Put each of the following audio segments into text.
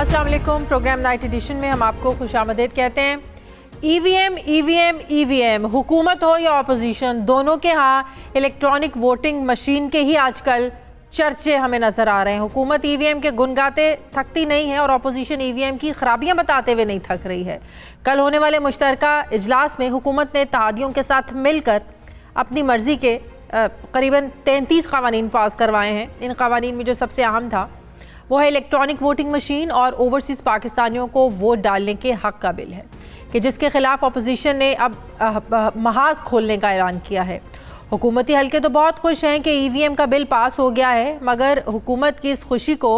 अस्सलाम वालेकुम। Programme night addition में हम आपको खुशामदीद कहते हैं। ईवीएम हुकूमत हो या अपोजिशन, दोनों के यहाँ इलेक्ट्रॉनिक वोटिंग मशीन के ही आजकल चर्चे हमें नज़र आ रहे हैं। हुकूमत ईवीएम के गुन गाते थकती नहीं है और अपोजिशन ईवीएम की खराबियां बताते हुए नहीं थक रही है। कल होने वाले मुश्तरका इजलास में हुकूमत ने इत्तेहादियों के साथ मिलकर अपनी मर्ज़ी के करीबन 33 कवानीन पास करवाए हैं। इन कवानीन में जो सबसे अहम था वो है इलेक्ट्रॉनिक वोटिंग मशीन और ओवरसीज़ पाकिस्तानियों को वोट डालने के हक़ का बिल है, कि जिसके खिलाफ अपोजिशन ने अब महाज खोलने का ऐलान किया है। हुकूमती हलके तो बहुत खुश हैं कि ईवीएम का बिल पास हो गया है, मगर हुकूमत की इस खुशी को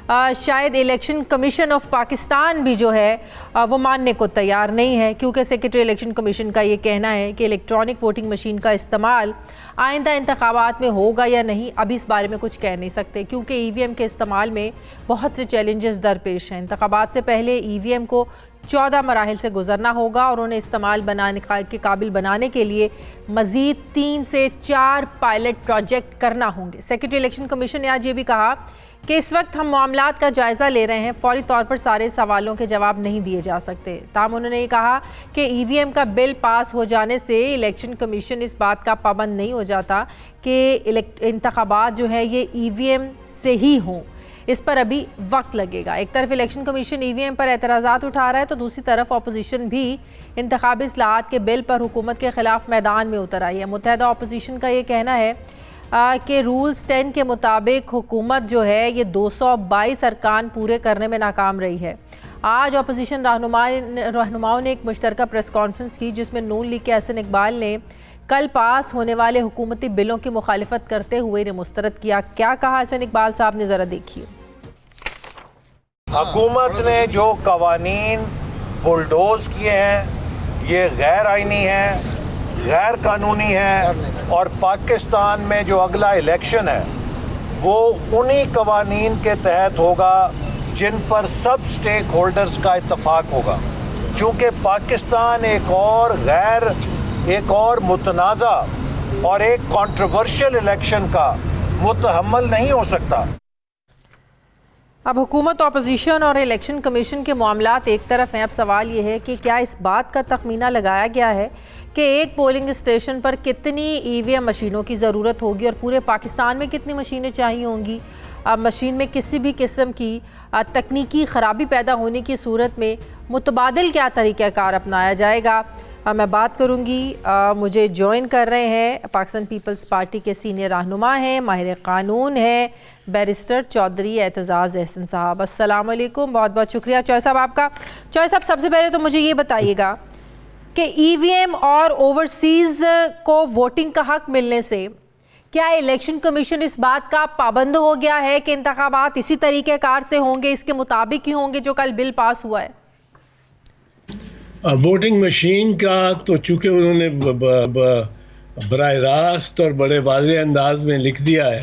शायद इलेक्शन कमीशन ऑफ पाकिस्तान भी जो है वो मानने को तैयार नहीं है, क्योंकि सेक्रेटरी इलेक्शन कमीशन का ये कहना है कि इलेक्ट्रॉनिक वोटिंग मशीन का इस्तेमाल आइंदा इंतखाबात में होगा या नहीं, अभी इस बारे में कुछ कह नहीं सकते, क्योंकि ईवीएम के इस्तेमाल में बहुत से चैलेंजेस दरपेश हैं। इंतखाबात से पहले ईवीएम को 14 मराहिल से गुजरना होगा और उन्हें इस्तेमाल बनाने के काबिल बनाने के लिए मज़ीद 3 से 4 पायलट प्रोजेक्ट करना होंगे। सेक्रेटरी इलेक्शन कमीशन ने आज ये भी कहा कि इस वक्त हम मामलात का जायज़ा ले रहे हैं, फौरी तौर पर सारे सवालों के जवाब नहीं दिए जा सकते। ताहम उन्होंने ये कहा कि ईवीएम का बिल पास हो जाने से इलेक्शन कमीशन इस बात का पाबंद नहीं हो जाता कि इंतखाबात जो है ये ईवीएम से ही हों, इस पर अभी वक्त लगेगा। एक तरफ इलेक्शन कमीशन ईवीएम पर एतराज़ात उठा रहा है तो दूसरी तरफ अपोजिशन भी इंतखाबी इस्लाहात के बिल पर हुकूमत के ख़िलाफ़ मैदान में उतर आई है। मुत्तहिदा अपोजिशन का ये कहना है कि रूल्स 10 के मुताबिक हुकूमत जो है ये 222 अरकान पूरे करने में नाकाम रही है। आज अपोजिशन रहनुमाओं ने एक मुश्तरका प्रेस कॉन्फ्रेंस की, जिसमें नून लीग के हसन इकबाल ने कल पास होने वाले हुकूमती बिलों की मुखालिफत करते हुए इन्हें मुस्तरद किया। क्या कहा हसन इकबाल साहब ने, ज़रा देखिए। हुकूमत ने जो कवानीन बुलडोज किए हैं ये गैर आइनी हैं, गैर कानूनी हैं, और पाकिस्तान में जो अगला इलेक्शन है वो उन्हीं कवानीन के तहत होगा जिन पर सब स्टेक होल्डर्स का इत्तफाक होगा। चूँकि पाकिस्तान एक और मुतनाज़ा और एक कंट्रोवर्शियल इलेक्शन का मुतहम्मल नहीं हो सकता। अब हुकूमत, अपोजिशन और इलेक्शन कमीशन के मामलात एक तरफ हैं। अब सवाल ये है कि क्या इस बात का तखमीना लगाया गया है कि एक पोलिंग स्टेशन पर कितनी ईवीएम मशीनों की ज़रूरत होगी और पूरे पाकिस्तान में कितनी मशीनें चाहिए होंगी। अब मशीन में किसी भी किस्म की तकनीकी ख़राबी पैदा होने की सूरत में मुतबादिल क्या तरीक़ाकार अपनाया जाएगा। मैं बात करूंगी, मुझे ज्वाइन कर रहे हैं पाकिस्तान पीपल्स पार्टी के सीनियर रहनुमा हैं, माहिर क़ानून हैं, बैरिस्टर चौधरी एतजाज़ एहसन साहब। अस्सलाम वालेकुम, बहुत बहुत शुक्रिया चौधरी साहब आपका। चौधरी साहब, सबसे पहले तो मुझे ये बताइएगा कि ईवीएम और ओवरसीज़ को वोटिंग का हक़ मिलने से क्या इलेक्शन कमीशन इस बात का पाबंद हो गया है कि इंतखाबात इसी तरीक़ेकार से होंगे, इसके मुताबिक ही होंगे जो कल बिल पास हुआ है? वोटिंग मशीन का तो चूँकि उन्होंने बराह रास्त और बड़े वाज़ेह अंदाज में लिख दिया है,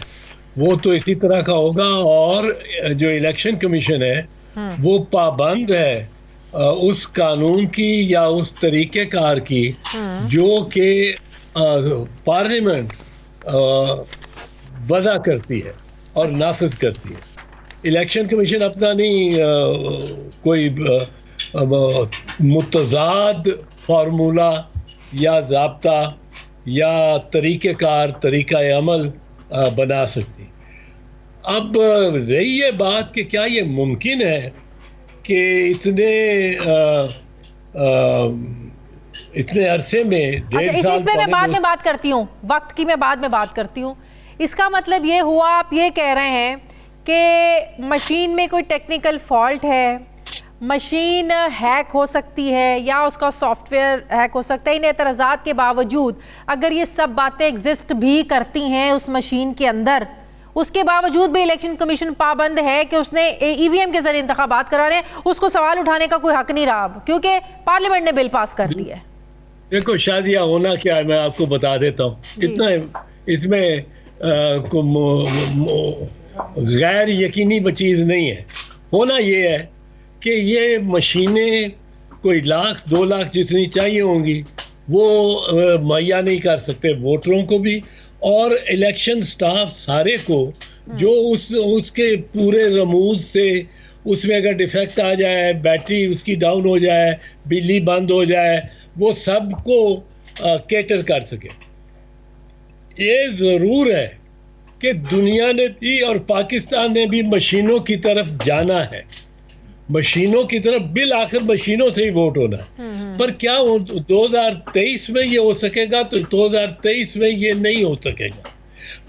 वो तो इसी तरह का होगा। और जो इलेक्शन कमीशन है वो पाबंद है उस कानून की या उस तरीक़ेकार की जो कि पार्लियामेंट वज़ा करती है और नाफिज करती है। इलेक्शन कमीशन अपना नहीं कोई मुतज़ाद फार्मूला या ज़ाब्ता या तरीक़ेकार, तरीक़ा अमल बना सकती। अब रही ये बात कि क्या ये मुमकिन है कि इतने अरसे में इसमें मैं बाद में बात करती हूँ, वक्त की मैं बाद में बात करती हूँ। इसका मतलब ये हुआ, आप ये कह रहे हैं कि मशीन में कोई टेक्निकल फॉल्ट है, मशीन हैक हो सकती है या उसका सॉफ्टवेयर हैक हो सकता है। इन एतराज़ात के बावजूद अगर ये सब बातें एग्जिस्ट भी करती हैं उस मशीन के अंदर, उसके बावजूद भी इलेक्शन कमीशन पाबंद है कि उसने ईवीएम के जरिए इंतखाबात कराने, उसको सवाल उठाने का कोई हक नहीं रहा अब, क्योंकि पार्लियामेंट ने बिल पास कर दिया है। देखो, शादियाँ होना क्या है मैं आपको बता देता हूँ। इतना इसमें गैर यकीनी चीज़ नहीं है। होना ये है कि ये मशीनें कोई 1,00,000 2 लाख जितनी चाहिए होंगी वो मुहैया नहीं कर सकते वोटरों को भी और इलेक्शन स्टाफ सारे को, जो उसके पूरे रमूज से उसमें अगर डिफेक्ट आ जाए, बैटरी उसकी डाउन हो जाए, बिजली बंद हो जाए, वो सबको केटर कर सके। ये ज़रूर है कि दुनिया ने भी और पाकिस्तान ने भी मशीनों की तरफ जाना है, मशीनों की तरफ, बिल आखिर मशीनों से ही वोट होना है। पर क्या 2023 में ये हो सकेगा? तो 2023 में ये नहीं हो सकेगा।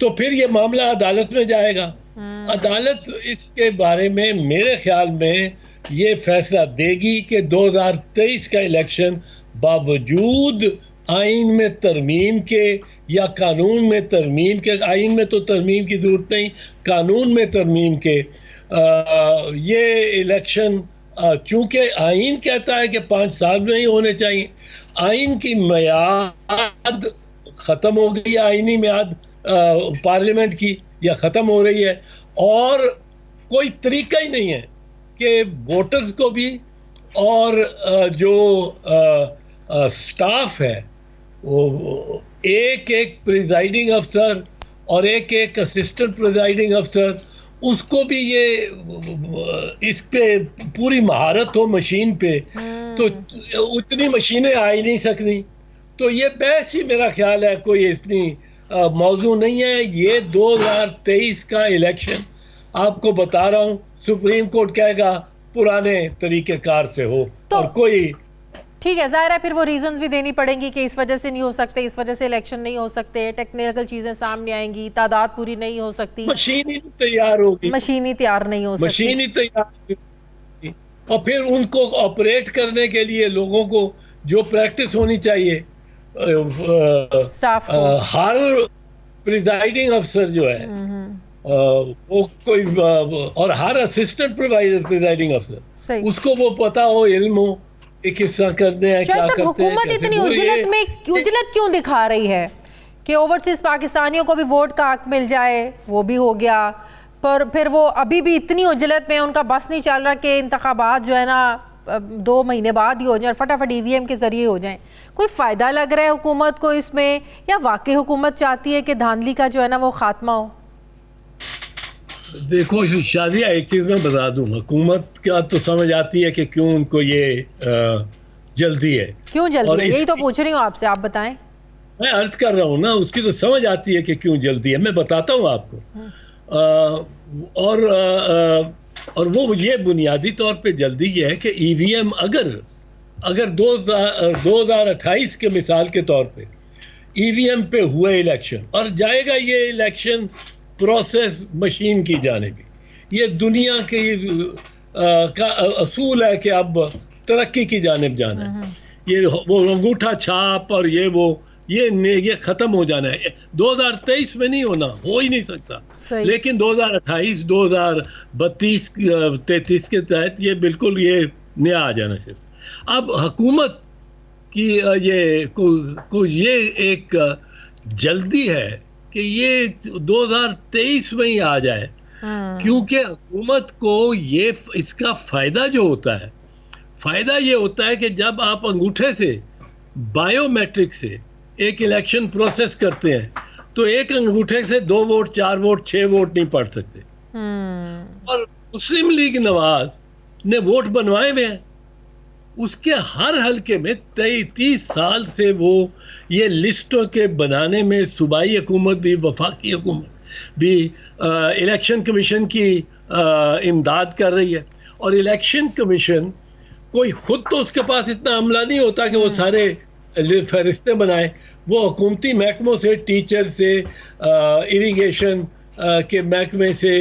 तो फिर ये मामला अदालत में जाएगा। अदालत इसके बारे में मेरे ख्याल में ये फैसला देगी कि 2023 का इलेक्शन बावजूद आइन में तरमीम के या कानून में तरमीम के, आइन में तो तरमीम की जरूरत नहीं, कानून में तरमीम के, ये इलेक्शन, चूंकि आइन कहता है कि 5 साल में ही होने चाहिए, आइन की मियाद ख़त्म हो गई, आइनी मियाद पार्लियामेंट की या ख़त्म हो रही है, और कोई तरीका ही नहीं है कि वोटर्स को भी और जो स्टाफ है, वो एक एक प्रिजाइडिंग अफसर और एक एक असिस्टेंट प्रिजाइडिंग अफसर, उसको भी ये इस पे पूरी महारत हो मशीन पे, तो उतनी मशीनें आ ही नहीं सकती। तो ये बहस ही मेरा ख्याल है कोई इतनी मौजू नहीं है। ये 2023 का इलेक्शन आपको बता रहा हूँ, सुप्रीम कोर्ट कहेगा पुराने तरीकेकार से हो, तो और कोई ठीक है, जाहिर है फिर वो रीजंस भी देनी पड़ेंगी कि इस वजह से नहीं हो सकते, इस वजह से इलेक्शन नहीं हो सकते, टेक्निकल चीजें सामने आएंगी, तादाद पूरी नहीं हो सकती, मशीन ही तैयार होगी, मशीन ही तैयार नहीं हो सकती, मशीन ही तैयार होगी। और फिर उनको ऑपरेट करने के लिए लोगों को जो प्रैक्टिस होनी चाहिए, स्टाफ को, हर प्रिजाइडिंग अफसर जो है वो कोई, और हर असिस्टेंट प्रिजाइडिंग अफसर, उसको वो पता हो, इल्म हो किस तरह करते हैं, क्या करते हैं। हुकूमत इतनी उजलत क्यों दिखा रही है कि ओवरसीज पाकिस्तानियों को भी वोट का हक मिल जाए? वो भी हो गया, पर फिर वो अभी भी इतनी उजलत में, उनका बस नहीं चल रहा कि इंतखाबात जो है ना 2 महीने बाद ही हो जाए और फटाफट ईवीएम के जरिए हो जाएं। कोई फ़ायदा लग रहा है हुकूमत को इसमें, या वाकई हुकूमत चाहती है कि धांधली का जो है ना वो खात्मा हो? देखो शादिया, एक चीज़ मैं बता दूं, हुकूमत का तो समझ आती है कि क्यों उनको ये जल्दी है, क्यों जल्दी है, यही तो पूछ रही हूँ आपसे, आप बताएं। मैं अर्ज कर रहा हूँ ना, उसकी तो समझ आती है कि क्यों जल्दी है, मैं बताता हूँ आपको। और वो ये बुनियादी तौर पे जल्दी ये है कि ईवीएम अगर 2028 के मिसाल के तौर पे ईवीएम पे हुए इलेक्शन, और जाएगा ये इलेक्शन प्रोसेस मशीन की जानेब, ये दुनिया की का असूल है कि अब तरक्की की जानेब जाना है। ये वो अंगूठा छाप और ये ख़त्म हो जाना है। 2023 में नहीं होना, हो ही नहीं सकता, लेकिन 2028, 2032, 33 के तहत ये बिल्कुल ये नया आ जाना चाहिए। अब हुकूमत की ये एक जल्दी है कि ये 2023 में ही आ जाए, क्योंकि हुकूमत को ये इसका फ़ायदा जो होता है, फ़ायदा ये होता है कि जब आप अंगूठे से बायोमेट्रिक से एक इलेक्शन प्रोसेस करते हैं, तो एक अंगूठे से 2 वोट, 4 वोट, 6 वोट नहीं पड़ सकते। और मुस्लिम लीग नवाज ने वोट बनवाए हुए हैं, उसके हर हलके में 30 साल से वो ये लिस्टों के बनाने में सूबाई हुकूमत भी, वफाकी हुकूमत भी इलेक्शन कमीशन की इमदाद कर रही है। और इलेक्शन कमीशन कोई खुद तो उसके पास इतना अमला नहीं होता कि वो सारे फहरिस्तें बनाए, वो हुकूमती महकमों से, टीचर से, इरिगेशन के महकमे से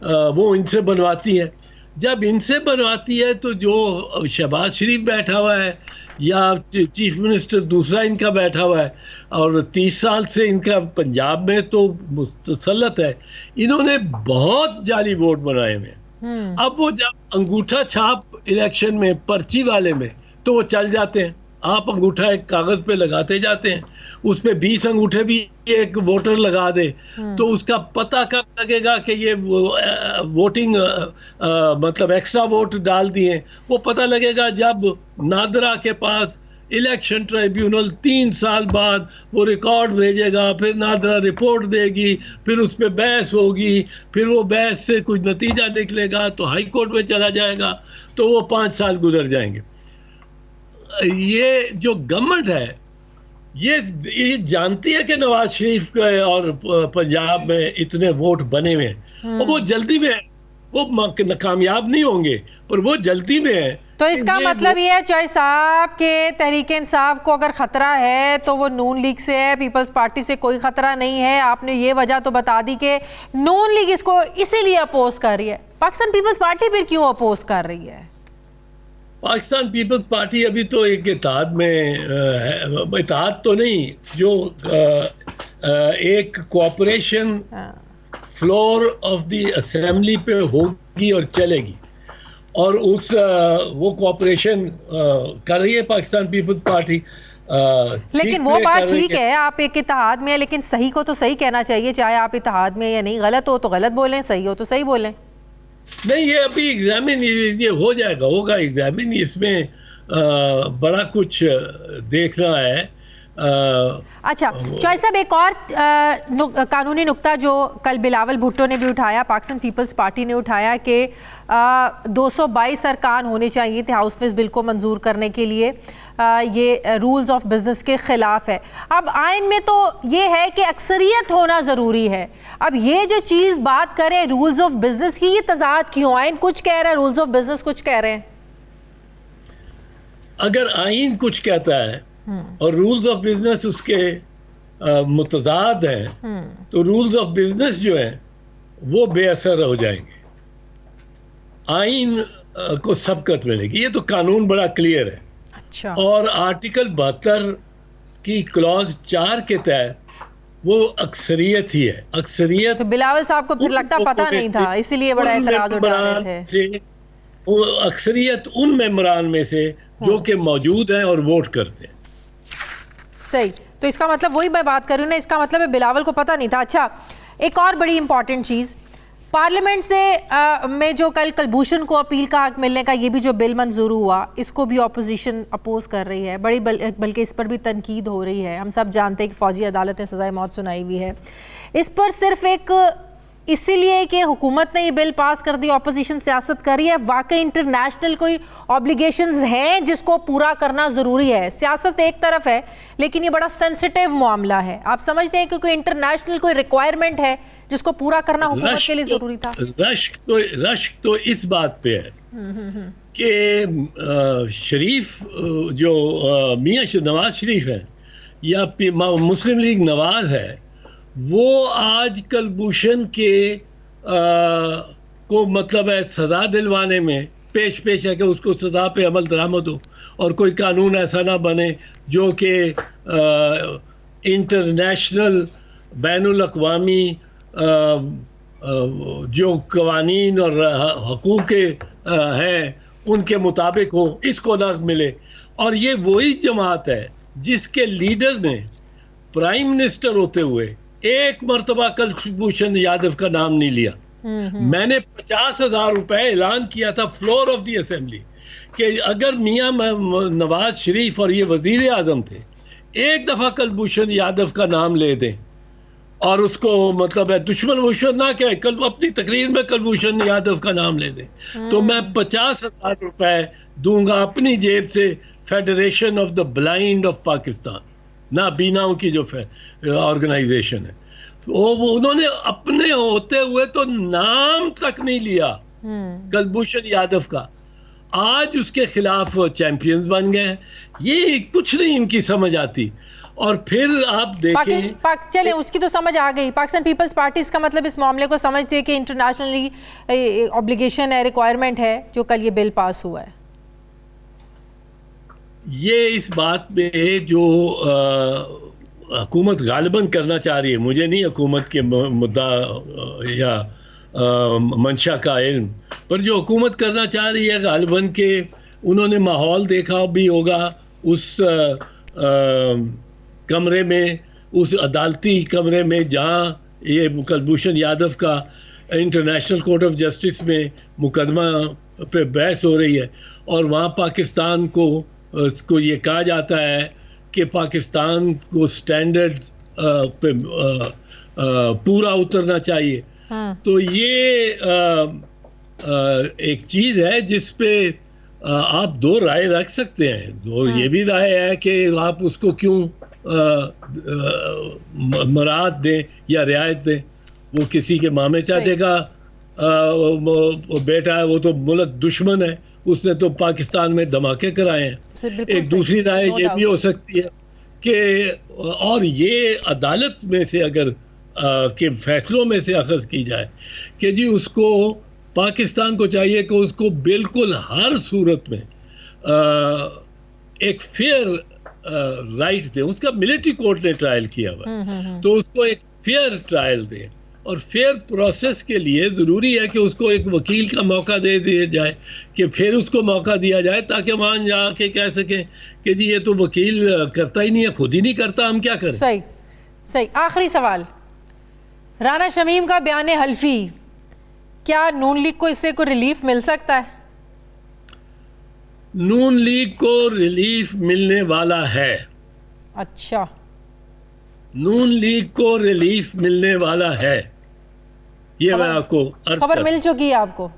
वो इनसे बनवाती है। जब इनसे बनवाती है तो जो शहबाज शरीफ बैठा हुआ है या चीफ मिनिस्टर दूसरा इनका बैठा हुआ है, और 30 साल से इनका पंजाब में तो मुतसल्लत है, इन्होंने बहुत जाली वोट बनाए हुए हैं। अब वो जब अंगूठा छाप इलेक्शन में, पर्ची वाले में, तो वो चल जाते हैं। आप अंगूठा एक कागज पे लगाते जाते हैं, उसमें 20 अंगूठे भी एक वोटर लगा दे, तो उसका पता कब लगेगा कि ये वोटिंग मतलब एक्स्ट्रा वोट डाल दिए? वो पता लगेगा जब नादरा के पास इलेक्शन ट्राइब्यूनल 3 साल बाद वो रिकॉर्ड भेजेगा, फिर नादरा रिपोर्ट देगी, फिर उस पर बहस होगी, फिर वो बहस से कुछ नतीजा निकलेगा तो हाई कोर्ट में चला जाएगा, तो वो 5 साल गुजर जाएंगे। ये जो गवर्नमेंट है ये जानती है कि नवाज शरीफ के और पंजाब में इतने वोट बने हुए हैं और वो जल्दी में वो कामयाब नहीं होंगे, पर वो जल्दी में है। तो इसका मतलब ये है चौधरी साहब के तहरीक इंसाफ को अगर खतरा है तो वो नून लीग से है, पीपल्स पार्टी से कोई खतरा नहीं है। आपने ये वजह तो बता दी कि नून लीग इसको इसीलिए अपोज कर रही है, पाकिस्तान पीपल्स पार्टी फिर क्यों अपोज कर रही है? पाकिस्तान पीपल्स पार्टी अभी तो एक इत्तेहाद में, इत्तेहाद तो नहीं, जो एक cooperation floor of the assembly पे होगी और चलेगी, और उस वो कोऑपरेशन कर रही है पाकिस्तान पीपल्स पार्टी। लेकिन वो बात ठीक है, आप एक इत्तेहाद में है, लेकिन सही को तो सही कहना चाहिए, चाहे आप इत्तेहाद में या नहीं। गलत हो तो गलत बोलें, सही हो तो सही बोलें। नहीं, ये अभी एग्जामिन, ये हो जाएगा, होगा एग्जामिन, इसमें बड़ा कुछ देखना है। अच्छा चौधरी साहब, एक और कानूनी नुक्ता जो कल बिलावल भुट्टो ने भी उठाया, पाकिस्तान पीपल्स पार्टी ने उठाया कि 222 अरकान होने चाहिए थे हाउस में इस बिल को मंजूर करने के लिए। ये रूल्स ऑफ बिजनेस के खिलाफ है। अब आइन में तो ये है कि अक्सरियत होना ज़रूरी है। अब ये जो चीज़ बात करें रूल्स ऑफ बिजनेस की, ये तजाद क्यों? आइन कुछ कह रहा है, रूल्स ऑफ बिजनेस कुछ कह रहे हैं। अगर आइन कुछ कहता है और रूल्स ऑफ बिजनेस उसके मुतजाद हैं, तो रूल्स ऑफ बिजनेस जो है वो बेअसर हो जाएंगे, आइन को सबकत मिलेगी। ये तो कानून बड़ा क्लियर है। अच्छा। और आर्टिकल 72 की क्लॉज 4 के तहत वो अक्सरियत ही है। अक्सरियत तो बिलावल साहब को फिर लगता पता नहीं था, इसीलिए बड़ा एतराज उठा रहे थे। वो अक्सरियत उन मेंबरान में से जो कि मौजूद हैं और वोट करते हैं। सही, तो इसका मतलब वही मैं बात कर रही हूँ ना, इसका मतलब है बिलावल को पता नहीं था। अच्छा, एक और बड़ी इंपॉर्टेंट चीज़, पार्लियामेंट से में जो कल कुलभूषण को अपील का हक मिलने का ये भी जो बिल मंजूर हुआ, इसको भी अपोजिशन अपोज कर रही है, बल्कि इस पर भी तनकीद हो रही है। हम सब जानते हैं कि फौजी अदालत ने सज़ाए मौत सुनाई हुई है इस पर, सिर्फ एक इसीलिए कि हुकूमत ने ये बिल पास कर दी, अपोजिशन सियासत कर रही है। वाकई इंटरनेशनल कोई ऑब्लिगेशंस हैं जिसको पूरा करना ज़रूरी है। सियासत एक तरफ है, लेकिन ये बड़ा सेंसिटिव मामला है। आप समझते हैं कि कोई इंटरनेशनल कोई रिक्वायरमेंट है जिसको पूरा करना हुकूमत के लिए ज़रूरी था? रश्क तो इस बात पे है कि शरीफ जो मियाँ नवाज शरीफ है या मुस्लिम लीग नवाज है, वो आज कुलभूषण के को मतलब है सज़ा दिलवाने में पेश है कि उसको सज़ा पे अमल दरामद हो और कोई कानून ऐसा ना बने जो कि इंटरनेशनल बैनुल अक़वामी जो कवानीन और हकूक़ हैं उनके मुताबिक हो, इसको ना मिले। और ये वही जमात है जिसके लीडर ने प्राइम मिनिस्टर होते हुए एक मर्तबा कुलभूषण यादव का नाम नहीं लिया। मैंने 50,000 रुपए ऐलान किया था फ्लोर ऑफ द असेंबली कि अगर मियाँ नवाज शरीफ और ये वजीर आजम थे, एक दफ़ा कुलभूषण यादव का नाम ले दें और उसको मतलब है दुश्मन वुश्मन ना कहे, कल अपनी तकरीर में कुलभूषण यादव का नाम ले दें, तो मैं 50,000 रुपए दूंगा अपनी जेब से federation of the blind of Pakistan, ना बीनाओं की जो ऑर्गेनाइजेशन है। वो उन्होंने अपने होते हुए तो नाम तक नहीं लिया कुलभूषण यादव का, आज उसके खिलाफ चैंपियंस बन गए। ये कुछ नहीं इनकी समझ आती। और फिर आप देखें चले उसकी तो समझ आ गई। पाकिस्तान पीपल्स पार्टी इसका मतलब इस मामले को समझती है कि इंटरनेशनली ऑब्लिगेशन है, रिक्वायरमेंट है, जो कल ये बिल पास हुआ है। ये इस बात में जो हुकूमत गालिबन करना चाह रही है, मुझे नहीं हुकूमत के मुद्दा या मंशा का इल्म, पर जो हुकूमत करना चाह रही है गालिबन के, उन्होंने माहौल देखा भी होगा उस कमरे में, उस अदालती कमरे में जहाँ ये कुलभूषण यादव का इंटरनेशनल कोर्ट ऑफ जस्टिस में मुकदमा पे बहस हो रही है, और वहाँ पाकिस्तान को उसको ये कहा जाता है कि पाकिस्तान को स्टैंडर्ड्स पे पूरा उतरना चाहिए। तो ये एक चीज़ है जिस पे आप दो राय रख सकते हैं। दो ये भी राय है कि आप उसको क्यों मराहत दें या रियायत दें। वो किसी के मामे चाचे का बेटा है, वो तो मुल्क दुश्मन है, उसने तो पाकिस्तान में धमाके कराए हैं। एक दूसरी राय ये भी हो सकती है कि और ये अदालत में से अगर के फैसलों में से अखज़ की जाए कि जी उसको पाकिस्तान को चाहिए कि उसको बिल्कुल हर सूरत में एक फेयर राइट दे। उसका मिलिट्री कोर्ट ने ट्रायल किया हुआ, तो उसको एक फेयर ट्रायल दे, और फेयर प्रोसेस के लिए ज़रूरी है कि उसको एक वकील का मौका दे दिया जाए, कि फिर उसको मौका दिया जाए ताकि वहाँ जाके कह सकें कि जी ये तो वकील करता ही नहीं है, खुद ही नहीं करता, हम क्या करें। सही सही। आखिरी सवाल, राना शमीम का बयान हल्फी, क्या नून लीग को इससे कोई रिलीफ मिल सकता है? नून लीग को रिलीफ मिलने वाला है। अच्छा, नून लीग को रिलीफ मिलने वाला है, ये मैं आपको खबर मिल चुकी है आपको?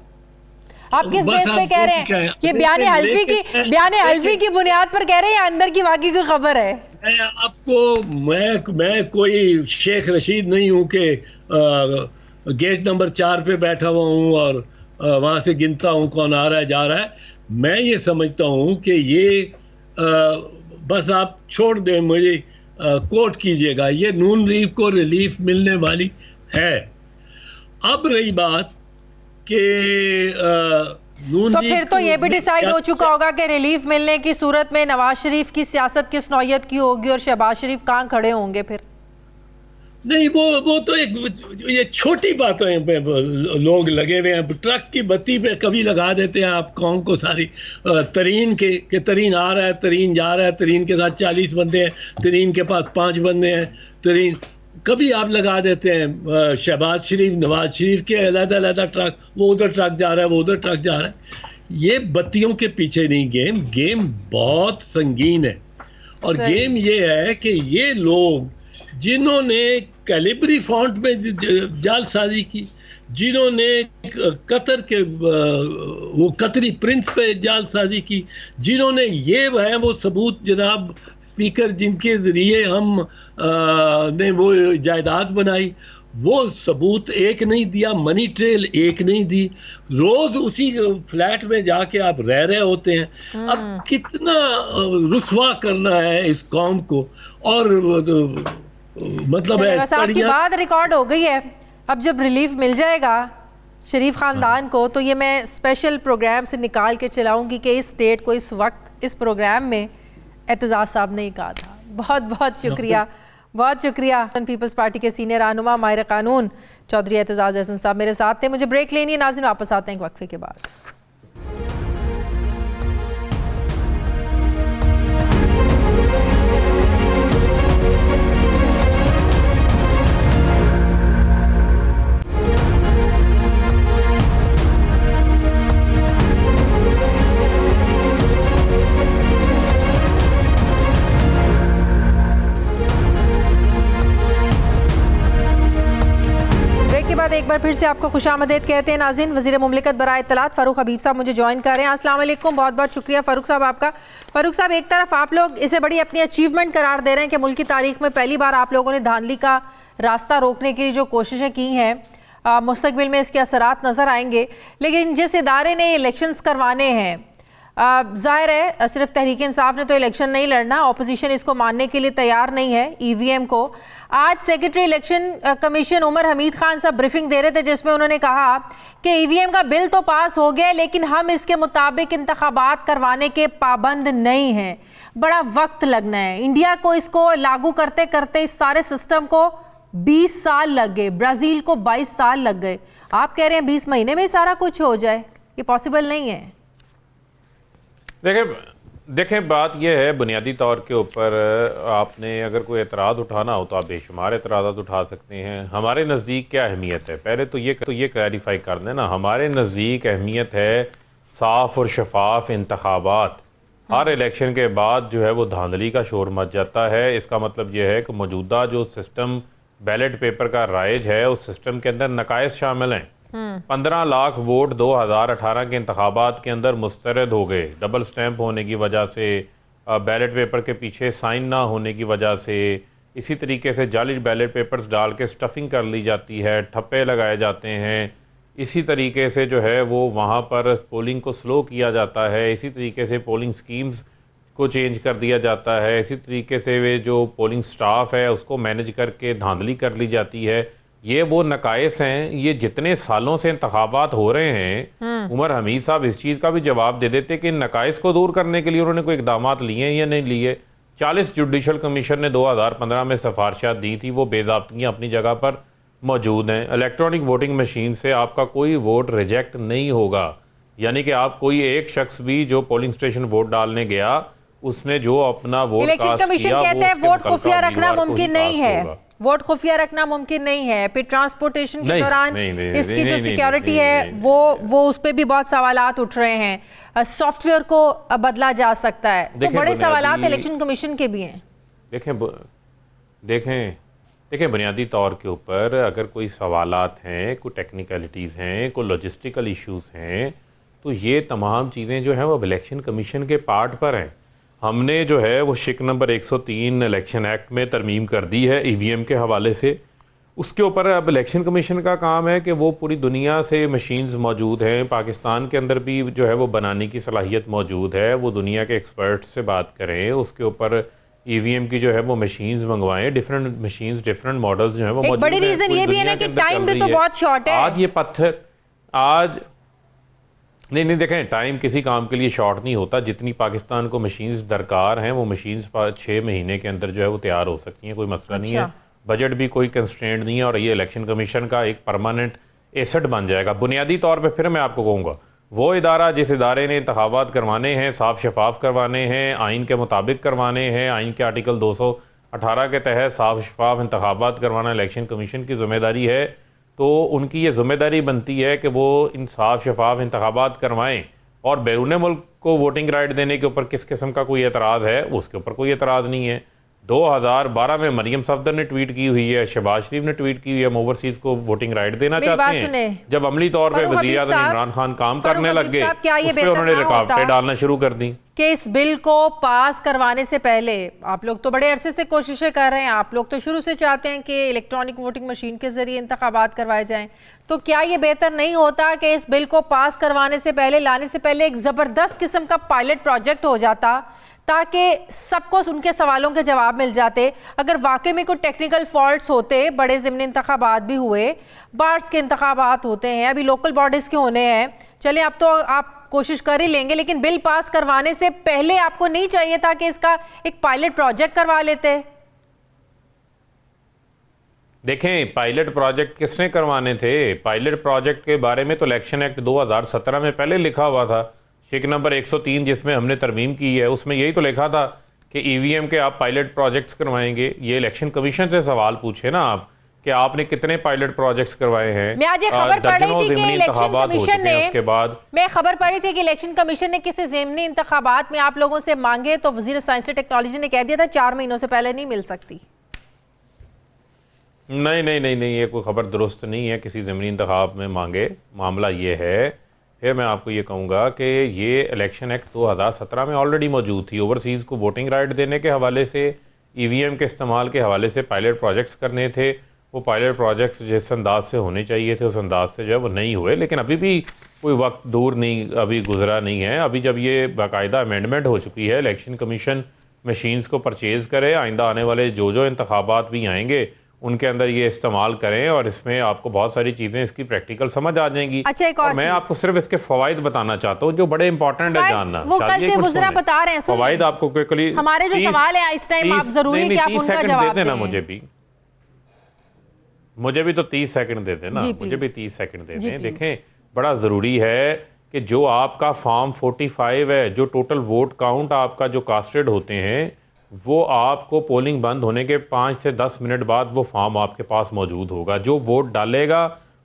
आप किस बेस पे कह रहे हैं? ये बयान हल्फी की बुनियाद पर कह रहे हैं या अंदर की वाकई की खबर है? मैं आपको मैं कोई शेख रशीद नहीं हूं कि गेट नंबर 4 पे बैठा हुआ हूं और वहां से गिनता हूं कौन आ रहा है जा रहा है। मैं ये समझता हूं कि ये बस आप छोड़ दें, मुझे कोट कीजिएगा, ये नून लीग को रिलीफ मिलने वाली है। अब रही बात कि नून तो लीग फिर तो ये भी डिसाइड हो चुका होगा कि रिलीफ मिलने की सूरत में नवाज शरीफ की सियासत किस नौयत की होगी और शहबाज शरीफ कहाँ खड़े होंगे फिर? नहीं, वो तो ये छोटी बातें पे लोग लगे हुए हैं। ट्रक की बत्ती पे कभी लगा देते हैं आप कौम को सारी तरीन के तरीन आ रहा है, तरीन जा रहा है, तरीन के साथ 40 बंदे हैं, तरीन के पास 5 बंदे हैं, तरीन कभी आप लगा देते हैं शहबाज शरीफ नवाज शरीफ के अलग-अलग ट्रक, वो उधर ट्रक जा रहा है, वो उधर ट्रक जा रहा है। ये बत्तियों के पीछे नहीं गेम बहुत संगीन है। और गेम ये है कि ये लोग जिन्होंने कैलिब्री फॉन्ट में जालसाजी की, जिन्होंने कतर के वो कतरी प्रिंस पे जालसाजी की, जिन्होंने ये है वो सबूत जनाब स्पीकर जिनके ज़रिए हम ने वो जायदाद बनाई, वो सबूत एक नहीं दिया, मनी ट्रेल एक नहीं दी, रोज उसी फ्लैट में जाके आप रह रहे होते हैं। अब कितना रुसवा करना है इस कौम को। और मतलब है बस आपकी बात रिकॉर्ड हो गई है। अब जब रिलीफ मिल जाएगा शरीफ ख़ानदान को, तो ये मैं स्पेशल प्रोग्राम से निकाल के चलाऊंगी कि इस डेट को इस वक्त इस प्रोग्राम में एतजाज़ साहब ने कहा था। बहुत बहुत शुक्रिया, बहुत शुक्रिया। पीपल्स पार्टी के सीनियर रहनुमा माहिर कानून चौधरी एतजाज़ अहसन साहब मेरे साथ थे। मुझे ब्रेक लेनी है नाज़रीन, वापस आते हैं एक वक्फे के बाद। एक बार फिर से आपको खुशामदीद कहते हैं नाज़रीन। वज़ीर मुमलिकत बराए इत्तलात फ़ारूक हबीब साहब मुझे ज्वाइन कर रहे हैं। अस्सलाम वालेकुम, बहुत बहुत शुक्रिया फ़ारूक साहब आपका। फ़ारूक साहब, एक तरफ आप लोग इसे बड़ी अपनी अचीवमेंट करार दे रहे हैं कि मुल्क की तारीख में पहली बार आप लोगों ने धांधली का रास्ता रोकने के लिए जो कोशिशें की हैं, मुस्तक़बिल में इसके असरात नज़र आएंगे। लेकिन जिस इदारे ने इलेक्शंस करवाने हैं, ज़ाहिर है सिर्फ तहरीक इंसाफ ने तो इलेक्शन नहीं लड़ना, ऑपोजिशन इसको मानने के लिए तैयार नहीं है EVM को। आज secretary election commission Umar Hamid Khan sahab briefing दे रहे थे जिसमें उन्होंने कहा कि EVM का बिल तो पास हो गया लेकिन हम इसके मुताबिक इंतखाबात करवाने के पाबंद नहीं हैं, बड़ा वक्त लगना है। इंडिया को इसको लागू करते करते इस सारे सिस्टम को 20 साल लग गए, ब्राज़ील को 22 साल लग गए। आप कह रहे हैं 20 महीने में सारा कुछ हो जाए, ये पॉसिबल नहीं है। देखें बात यह है, बुनियादी तौर के ऊपर आपने अगर कोई एतराज़ उठाना हो तो आप बेशुमार एतराज़ात उठा सकते हैं। हमारे नज़दीक क्या अहमियत है, पहले तो ये क्लैरिफाई कर देना। हमारे नज़दीक अहमियत है साफ़ और शफाफ इंतखाबात। हर इलेक्शन के बाद जो है वो धांधली का शोर मच जाता है। इसका मतलब ये है कि मौजूदा जो सिस्टम बैलेट पेपर का राइज है उस सिस्टम के अंदर नकाइस शामिल हैं। 15 लाख वोट 2018 के इंतखाबात के अंदर मुस्तरद हो गए, डबल स्टैंप होने की वजह से, बैलेट पेपर के पीछे साइन ना होने की वजह से, इसी तरीके से जाली बैलेट पेपर्स डाल के स्टफिंग कर ली जाती है, ठप्पे लगाए जाते हैं, इसी तरीके से जो है वो वहाँ पर पोलिंग को स्लो किया जाता है, इसी तरीके से पोलिंग स्कीम्स को चेंज कर दिया जाता है, इसी तरीके से वे जो पोलिंग स्टाफ है उसको मैनेज करके धांधली कर ली जाती है। ये वो नकाइस हैं। ये जितने सालों से इंतखाबात हो रहे हैं, उमर हमीद साहब इस चीज़ का भी जवाब दे देते कि इन नकाइस को दूर करने के लिए उन्होंने कोई इकदाम लिए या नहीं लिए। 40 जुडिशल कमीशन ने 2015 में सिफारिशात दी थी, वो बेज़ाब्तियाँ अपनी जगह पर मौजूद हैं। इलेक्ट्रॉनिक वोटिंग मशीन से आपका कोई वोट रिजेक्ट नहीं होगा, यानी कि आप कोई एक शख्स भी जो पोलिंग स्टेशन वोट डालने गया उसने जो अपना वोट इलेक्शन कमीशन कहते हैं वोट खुफिया रखना मुमकिन नहीं है, वोट खुफिया रखना मुमकिन नहीं है। फिर ट्रांसपोर्टेशन के दौरान इसकी जो सिक्योरिटी है वो उस पर भी बहुत सवालात उठ रहे हैं। सॉफ्टवेयर को बदला जा सकता है, तो बड़े सवालात इलेक्शन कमीशन के भी हैं। देखें बुनियादी तौर के ऊपर अगर कोई सवालात हैं, कोई टेक्निकलिटीज़ हैं, कोई लॉजिस्टिकल इश्यूज़ हैं, तो ये तमाम चीज़ें जो हैं वो इलेक्शन कमीशन के पार्ट पर हैं। हमने जो है वो शिक नंबर 103 इलेक्शन एक्ट में तरमीम कर दी है ईवीएम के हवाले से। उसके ऊपर अब इलेक्शन कमीशन का काम है कि वो पूरी दुनिया से मशीन्स मौजूद हैं, पाकिस्तान के अंदर भी जो है वो बनाने की सलाहियत मौजूद है, वो दुनिया के एक्सपर्ट्स से बात करें, उसके ऊपर ईवीएम की जो है वो मशीन्स मंगवाएं, डिफरेंट मशीन्स डिफरेंट मॉडल्स जो है वो मौजूद हैं। बड़ी रीजन ये भी है ना कि टाइम भी तो बहुत शॉर्ट है। आज ये पत्थर आज नहीं देखें, टाइम किसी काम के लिए शॉर्ट नहीं होता। जितनी पाकिस्तान को मशीन्स दरकार हैं वो मशीन्स 6 महीने के अंदर जो है वो तैयार हो सकती हैं, कोई मसला नहीं है। बजट भी कोई कंस्ट्रेंट नहीं है और ये इलेक्शन कमीशन का एक परमानेंट एसेट बन जाएगा। बुनियादी तौर पर फिर मैं आपको कहूँगा, वो इदारा जिस इदारे ने इंतखाबात करवाने हैं, साफ शफाफ करवाने हैं, आइन के मुताबिक करवाने हैं, आइन के आर्टिकल 218 के तहत साफ शफाफ इंतखाबात करवाना इलेक्शन कमीशन की ज़िम्मेदारी है, तो उनकी ये ज़िम्मेदारी बनती है कि वो इन साफ शफाफ इंतखाबात करवाएं। और बैरून मुल्क को वोटिंग राइट देने के ऊपर किस किस्म का कोई एतराज़ है, उसके ऊपर कोई एतराज़ नहीं है। 2012 में मरियम सफदर ने ट्वीट की हुई है, शहबाज शरीफ ने ट्वीट की हुई है, हम ओवरसीज को वोटिंग राइट देना चाहते हैं। जब अमली तौर पे वज़ीर आज़म इमरान खान काम करने लग गए, उस पे उन्होंने रुकावटें डालना शुरू कर दी कि इस बिल को पास करवाने से पहले आप लोग तो बड़े अरसे से कोशिशें कर रहे हैं, आप लोग तो शुरू से चाहते हैं कि इलेक्ट्रॉनिक वोटिंग मशीन के जरिए इंतखाबात करवाए जाएं, तो क्या ये बेहतर नहीं होता कि इस बिल को पास करवाने से पहले, लाने से पहले एक ज़बरदस्त किस्म का पायलट प्रोजेक्ट हो जाता, ताकि सबको उनके सवालों के जवाब मिल जाते। अगर वाकई में कोई टेक्निकल फॉल्ट्स होते, बड़े ज़िमनी इंतखाबात भी हुए, बार्स के इंतखाबात होते हैं, अभी लोकल बॉडीज़ के होने हैं, चलें अब तो आप कोशिश कर ही लेंगे, लेकिन बिल पास करवाने से पहले आपको नहीं चाहिए था कि इसका एक पायलट प्रोजेक्ट करवा लेते? देखें, पायलट प्रोजेक्ट किसने करवाने थे? पायलट प्रोजेक्ट के बारे में तो इलेक्शन एक्ट 2017 में पहले लिखा हुआ था, शिक नंबर 103 जिसमें हमने तरमीम की है, उसमें यही तो लिखा था कि ईवीएम के आप पायलट प्रोजेक्ट्स करवाएंगे। ये इलेक्शन कमीशन से सवाल पूछे ना आप कि आपने कितने पायलट प्रोजेक्ट्स करवाए हैं। मैं आज ये खबर पढ़ रही थी कि इलेक्शन कमीशन ने, उसके बाद मैं खबर पढ़ रही थी कि इलेक्शन कमीशन ने किसी ज़िमनी इंतखाबात में आप लोगों से मांगे तो वजीर साइंस एंड टेक्नोलॉजी ने कह दिया था 4 महीनों से पहले नहीं मिल सकती। नहीं, ये कोई खबर दुरुस्त नहीं है। किसी ज़िमनी इंतखाब में मांगे, मामला ये है। फिर मैं आपको ये कहूँगा कि ये इलेक्शन एक्ट 2017 में ऑलरेडी मौजूद थी। ओवरसीज़ को वोटिंग राइट देने के हवाले से, ईवीएम के इस्तेमाल के हवाले से पायलट प्रोजेक्ट्स करने थे। वो पायलट प्रोजेक्ट्स जिस अंदाज से होने चाहिए थे उस अंदाज से जो है वो नहीं हुए, लेकिन अभी भी कोई वक्त दूर नहीं, अभी गुजरा नहीं है। अभी जब ये बाकायदा अमेंडमेंट हो चुकी है, इलेक्शन कमीशन मशीन्स को परचेज़ करे, आइंदा आने वाले जो इंतखाबात भी आएंगे उनके अंदर ये इस्तेमाल करें और इसमें आपको बहुत सारी चीज़ें इसकी प्रैक्टिकल समझ आ जाएंगी। अच्छा, एक और मैं आपको सिर्फ इसके फ़वाइद बताना चाहता हूँ जो बड़े इंपॉर्टेंट है जानना। वो कल से गुजरा बता रहे हैं, फ़वाइद आपको क्विकली, हमारे जो सवाल है इस टाइम आप जरूरी कि आप उनका जवाब दें। मुझे भी तो 30 सेकंड दे देना, मुझे भी 30 सेकंड दे दें। देखें, बड़ा ज़रूरी है कि जो आपका फॉर्म 45 है, जो टोटल वोट काउंट आपका जो कास्टेड होते हैं, वो आपको पोलिंग बंद होने के 5 से 10 मिनट बाद वो फॉर्म आपके पास मौजूद होगा। जो वोट डालेगा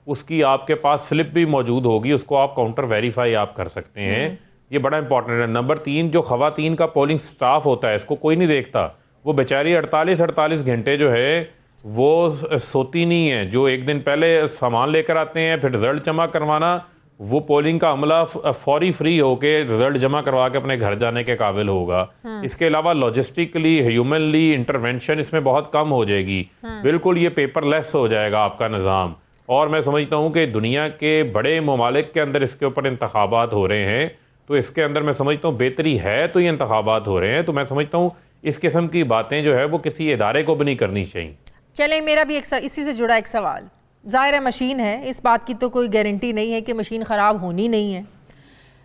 उसकी आपके पास स्लिप भी मौजूद होगी, उसको आप काउंटर वेरीफाई आप कर सकते हैं। ये बड़ा इंपॉर्टेंट है। नंबर 3, जो ख़वातीन का पोलिंग स्टाफ होता है इसको कोई नहीं देखता, वो बेचारी 48 घंटे जो है वो सोती नहीं है। जो एक दिन पहले सामान लेकर आते हैं, फिर रिजल्ट जमा करवाना, वो पोलिंग का अमला फौरी फ्री होके रिजल्ट जमा करवा के अपने घर जाने के काबिल होगा। इसके अलावा लॉजिस्टिकली, ह्यूमनली इंटरवेंशन इसमें बहुत कम हो जाएगी। बिल्कुल ये पेपरलेस हो जाएगा आपका निज़ाम। और मैं समझता हूँ कि दुनिया के बड़े ममालिक के अंदर इसके ऊपर इंतखाबात हो रहे हैं, तो इसके अंदर मैं समझता हूँ बेहतरी है तो ये इंतखाबात हो रहे हैं। तो मैं समझता हूँ इस किस्म की बातें जो है वो किसी इदारे को भी नहीं करनी चाहिए। चलें, मेरा भी इसी से जुड़ा एक सवाल। ज़ाहिर है मशीन है, इस बात की तो कोई गारंटी नहीं है कि मशीन ख़राब होनी नहीं है।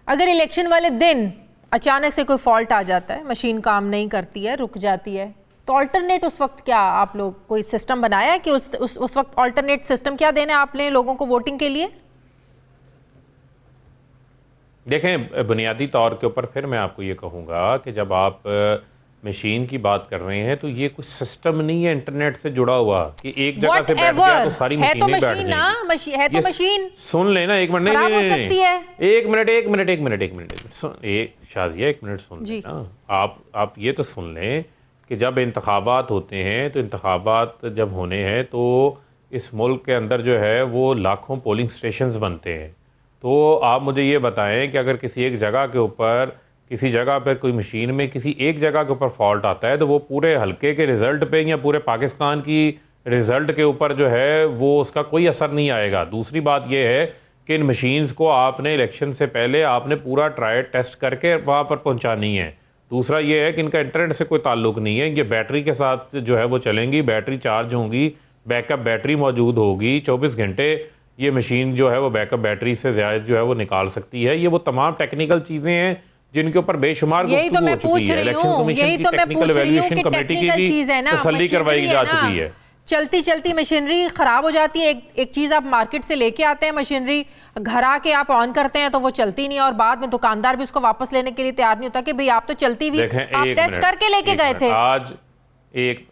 अगर इलेक्शन वाले दिन अचानक से कोई फॉल्ट आ जाता है, मशीन काम नहीं करती है, रुक जाती है, तो अल्टरनेट उस वक्त क्या आप लोग कोई सिस्टम बनाया है कि उस वक्त अल्टरनेट सिस्टम क्या देना है आपने लोगों को वोटिंग के लिए? देखें, बुनियादी तौर के ऊपर फिर मैं आपको ये कहूँगा कि जब आप मशीन की बात कर रहे हैं तो ये कुछ सिस्टम नहीं है इंटरनेट से जुड़ा हुआ कि एक जगह से बैठ गया तो सारी मशीनें बैठ जाएंगी। है तो मशीन, सुन लेना एक मिनट, खराब हो सकती है। एक मिनट शाजिया, एक मिनट सुन लेना। आप ये तो सुन लें कि जब इंतखाबात होते हैं तो इंतखाबात जब होने हैं तो इस मुल्क के अंदर जो है वो लाखों पोलिंग स्टेशंस बनते हैं। तो आप मुझे ये बताएं कि अगर किसी एक जगह के ऊपर, किसी जगह पर कोई मशीन में किसी एक जगह के ऊपर फॉल्ट आता है तो वो पूरे हलके के रिज़ल्ट पे या पूरे पाकिस्तान की रिज़ल्ट के ऊपर जो है वो उसका कोई असर नहीं आएगा। दूसरी बात ये है कि इन मशीन्स को आपने इलेक्शन से पहले आपने पूरा ट्रायल टेस्ट करके वहाँ पर पहुँचानी है। दूसरा ये है कि इनका इंटरनेट से कोई ताल्लुक नहीं है, ये बैटरी के साथ जो है वो चलेंगी, बैटरी चार्ज होंगी, बैकअप बैटरी मौजूद होगी, 24 घंटे ये मशीन जो है वो बैकअप बैटरी से ज़्यादा जो है वो निकाल सकती है। ये वो तमाम टेक्निकल चीज़ें हैं जिनके ऊपर बेशुमार गुफ्तगू हो चुकी है। इलेक्शन कमीशन की टेक्निकल इवैल्यूएशन कमेटी की भी तसल्ली करवाई जा चुकी है। चलती मशीनरी खराब हो जाती है। एक चीज आप मार्केट से लेके आते हैं मशीनरी, घर आके आप ऑन करते हैं तो वो चलती नहीं, और बाद में दुकानदार भी उसको वापस लेने के लिए तैयार नहीं होता कि भाई आप तो चलती हुई, आप टेस्ट करके लेके गए थे। आज एक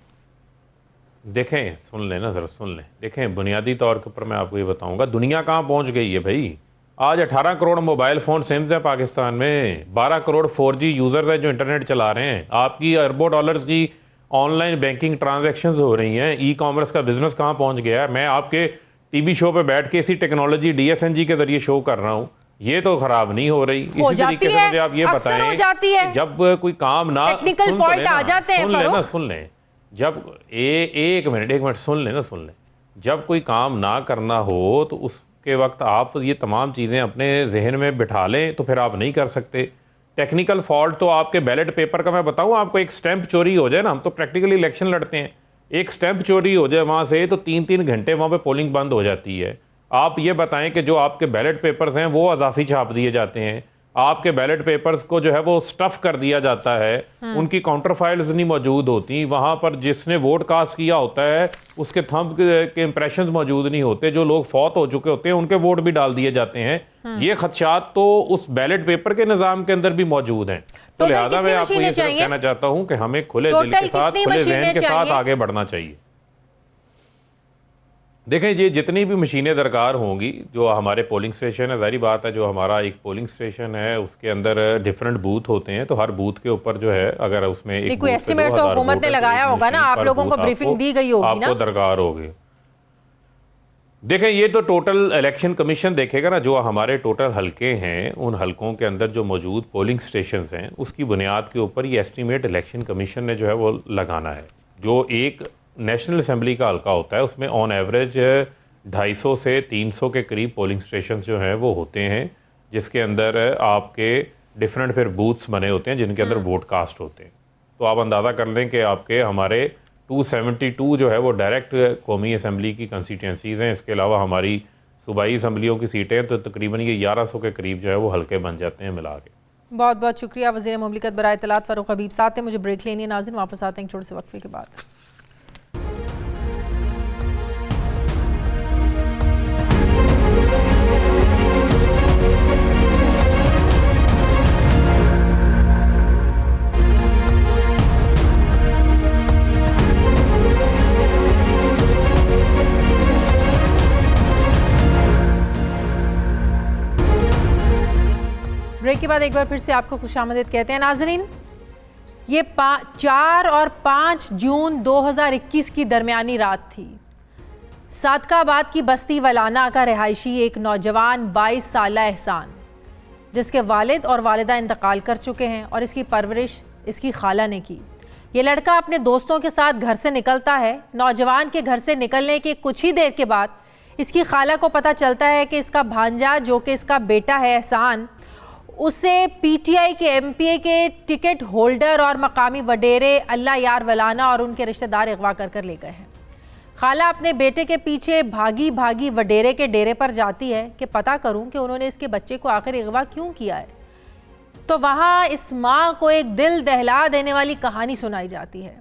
देखें, सुन लें ना जरा, सुन लें। देखें, बुनियादी तौर के ऊपर मैं आपको ये बताऊंगा दुनिया कहाँ पहुंच गई है भाई। आज 18 करोड़ मोबाइल फ़ोन सिम्स हैं पाकिस्तान में, 12 करोड़ 4G यूज़र्स हैं जो इंटरनेट चला रहे हैं। आपकी अरबों डॉलर्स की ऑनलाइन बैंकिंग ट्रांजैक्शंस हो रही हैं। ई कॉमर्स का बिजनेस कहाँ पहुंच गया है। मैं आपके टीवी शो पे बैठ के इसी टेक्नोलॉजी DSNG के जरिए शो कर रहा हूँ, ये तो खराब नहीं हो रही। इसी तरीके से मुझे आप ये बताएं, जब कोई काम ना, टेक्निकल फॉल्ट आ जाते हैं, सुन लें, जब एक मिनट सुन लें, जब कोई काम ना करना हो तो उसके वक्त आप ये तमाम चीज़ें अपने जहन में बिठा लें तो फिर आप नहीं कर सकते। टेक्निकल फॉल्ट तो आपके बैलेट पेपर का मैं बताऊं आपको, एक स्टैंप चोरी हो जाए ना, हम तो प्रैक्टिकली इलेक्शन लड़ते हैं, एक स्टैंप चोरी हो जाए वहाँ से तो 3-3 घंटे वहाँ पे पोलिंग बंद हो जाती है। आप ये बताएं कि जो आपके बैलेट पेपर्स हैं वो अजाफी छाप दिए जाते हैं, आपके बैलेट पेपर्स को जो है वो स्टफ कर दिया जाता है, उनकी काउंटर फाइल्स नहीं मौजूद होती, वहाँ पर जिसने वोट कास्ट किया होता है उसके थंब के इंप्रेशंस मौजूद नहीं होते, जो लोग फौत हो चुके होते हैं उनके वोट भी डाल दिए जाते हैं। ये खदशात तो उस बैलेट पेपर के निज़ाम के अंदर भी मौजूद हैं। तो लिहाजा मैं आपको ये सिर्फ कहना चाहता हूँ कि हमें खुले दिल के साथ, खुले ज़हन के साथ आगे बढ़ना चाहिए। देखें, ये जितनी भी मशीनें दरकार होंगी, जो हमारे पोलिंग स्टेशन है, जारी बात है जो हमारा एक पोलिंग स्टेशन है उसके अंदर डिफरेंट बूथ होते हैं, तो हर बूथ के ऊपर जो है अगर उसमें एक कोई एस्टिमेट तो हुकूमत ने लगाया होगा ना, आप लोगों को ब्रीफिंग दी गई होगी ना, आपको दरकार होगी। देखें, ये तो टोटल इलेक्शन कमीशन देखेगा ना, जो हमारे टोटल हलके हैं उन हलकों के अंदर जो मौजूद पोलिंग स्टेशंस हैं उसकी बुनियाद के ऊपर ये एस्टिमेट इलेक्शन कमीशन ने जो है वो लगाना है। जो एक नेशनल असेंबली का हल्का होता है उसमें ऑन एवरेज 250 से 300 के करीब पोलिंग स्टेशंस जो हैं वो होते हैं, जिसके अंदर आपके डिफरेंट फिर बूथ्स बने होते हैं जिनके अंदर वोट कास्ट होते हैं। तो आप अंदाज़ा कर लें कि आपके हमारे 272 जो है वो डायरेक्ट कौमी असम्बली की कंस्टिट्यूंसीज़ हैं। इसके अलावा हमारी सूबाई असम्बलियों की सीटें तो तकरीबन ये 1100 के करीब जो है वो हल्के बन जाते हैं मिला के। बहुत बहुत शुक्रिया वज़ीर मुमलिकत बराए इत्तलात फ़ारूक हबीब साहब थे। मुझे ब्रेक लेनी है नाज़रीन, वापस आते हैं एक छोटे से वक्फे के बाद। ब्रेक के बाद एक बार फिर से आपको खुशामदीद कहते हैं नाजरीन। ये 4 और 5 जून 2021 की दरमियानी रात थी। सादकाबाद की बस्ती वलाना का रिहायशी एक नौजवान 22 साला एहसान, जिसके वालिद और वालिदा इंतकाल कर चुके हैं और इसकी परवरिश इसकी खाला ने की। ये लड़का अपने दोस्तों के साथ घर से निकलता है। नौजवान के घर से निकलने के कुछ ही देर के बाद इसकी खाला को पता चलता है कि इसका भांजा, जो कि इसका बेटा है एहसान, उसे पीटीआई के एमपीए के टिकट होल्डर और मकामी वडेरे अल्लाह यार वलाना और उनके रिश्तेदार अगवा कर ले गए हैं। खाला अपने बेटे के पीछे भागी भागी वडेरे के डेरे पर जाती है कि पता करूं कि उन्होंने इसके बच्चे को आखिर अगवा क्यों किया है। तो वहाँ इस माँ को एक दिल दहला देने वाली कहानी सुनाई जाती है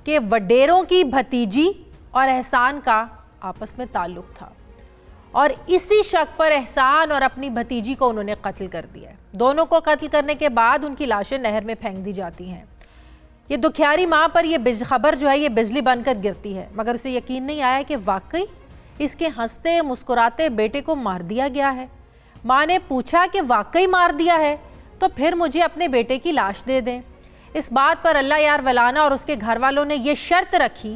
कि वडेरों की भतीजी और एहसान का आपस में ताल्लुक़ था और इसी शक पर एहसान और अपनी भतीजी को उन्होंने कत्ल कर दिया है। दोनों को कत्ल करने के बाद उनकी लाशें नहर में फेंक दी जाती हैं। ये दुखियारी माँ पर ये खबर जो है ये बिजली बनकर गिरती है, मगर उसे यकीन नहीं आया कि वाकई इसके हंसते मुस्कुराते बेटे को मार दिया गया है। माँ ने पूछा कि वाकई मार दिया है तो फिर मुझे अपने बेटे की लाश दे दें। इस बात पर अल्लाह यार वलाना और उसके घर वालों ने ये शर्त रखी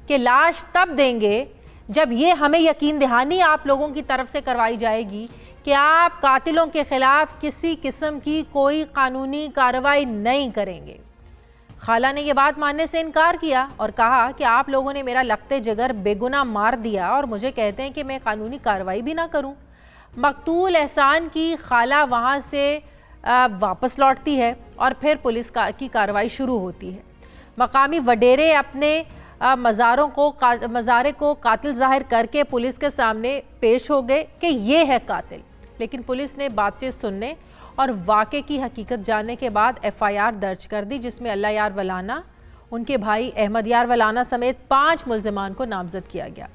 कि लाश तब देंगे जब ये हमें यकीन दहानी आप लोगों की तरफ से करवाई जाएगी कि आप कातिलों के ख़िलाफ़ किसी किस्म की कोई कानूनी कार्रवाई नहीं करेंगे। खाला ने यह बात मानने से इनकार किया और कहा कि आप लोगों ने मेरा लखते जिगर बेगुनाह मार दिया और मुझे कहते हैं कि मैं कानूनी कार्रवाई भी ना करूं। मकतूल एहसान की खाला वहां से वापस लौटती है और फिर पुलिस की कार्रवाई शुरू होती है। मकामी वडेरे अपने मज़ारे को कातिल जाहिर करके पुलिस के सामने पेश हो गए कि ये है कातिल, लेकिन पुलिस ने बातचीत सुनने और वाक़े की हकीकत जानने के बाद एफआईआर दर्ज कर दी, जिसमें अल्लाह यार वलाना, उनके भाई अहमद यार वलाना समेत 5 मुल्ज़िमान को नामज़द किया गया।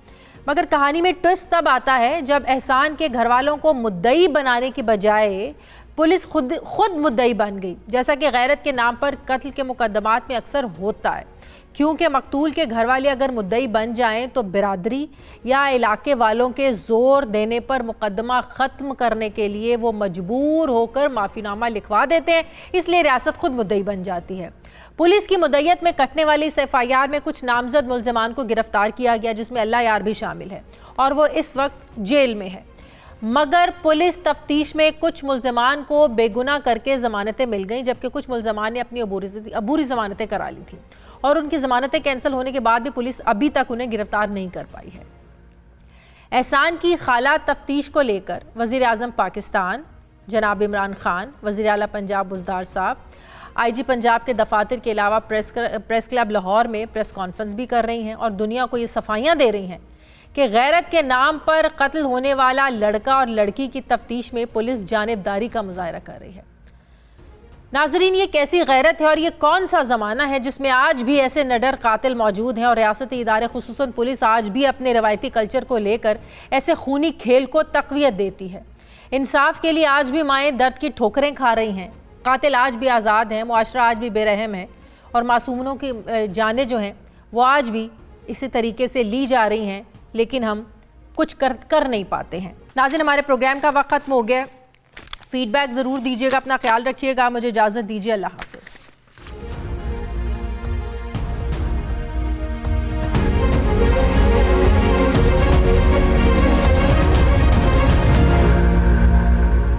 मगर कहानी में ट्विस्ट तब आता है जब एहसान के घर वालों को मुद्दई बनाने की बजाय पुलिस खुद मुद्दई बन गई, जैसा कि गैरत के नाम पर कत्ल के मुकदमात में अक्सर होता है। क्योंकि मकतूल के घर वाले अगर मुद्दई बन जाएं तो बिरादरी या इलाके वालों के ज़ोर देने पर मुकदमा ख़त्म करने के लिए वो मजबूर होकर माफ़ीनामा लिखवा देते हैं, इसलिए रियासत खुद मुद्दई बन जाती है। पुलिस की मुद्दईयत में कटने वाली इस एफआईआर में कुछ नामजद मुल्ज़िमान को गिरफ्तार किया गया, जिसमें अल्लाह यार भी शामिल है और वो इस वक्त जेल में है। मगर पुलिस तफ्तीश में कुछ मुल्ज़िमान को बेगुनाह करके ज़मानतें मिल गईं, जबकि कुछ मुल्ज़िमान ने अपनी अबूरी ज़मानतें करा ली थी और उनकी ज़मानतें कैंसिल होने के बाद भी पुलिस अभी तक उन्हें गिरफ्तार नहीं कर पाई है। एहसान की खाला तफ्तीश को लेकर वज़ीर आज़म पाकिस्तान जनाब इमरान खान, वज़ीर आला पंजाब बुज़दार साहब, IG पंजाब के दफातर के अलावा प्रेस क्लब लाहौर में प्रेस कॉन्फ्रेंस भी कर रही हैं और दुनिया को ये सफाइयाँ दे रही हैं कि गैरत के नाम पर कत्ल होने वाला लड़का और लड़की की तफ्तीश में पुलिस जानिबदारी का मुजाहरा कर रही है। नाजरीन, ये कैसी गैरत है और ये कौन सा ज़माना है जिसमें आज भी ऐसे निडर कातिल मौजूद हैं और रियासती इदारे खुसूसन पुलिस आज भी अपने रवायती कल्चर को लेकर ऐसे खूनी खेल को तक़वियत देती है। इंसाफ के लिए आज भी माएँ दर्द की ठोकरें खा रही हैं, कातिल आज भी आज़ाद हैं, मुआशरा आज भी बेरहम है और मासूमों की जानें जो हैं वो आज भी इसी तरीके से ली जा रही हैं, लेकिन हम कुछ कर नहीं पाते हैं। नाज़रीन, हमारे प्रोग्राम का वक्त ख़त्म हो गया। फीडबैक ज़रूर दीजिएगा, अपना ख्याल रखिएगा। मुझे इजाज़त दीजिए, अल्लाह हाफ़िज़।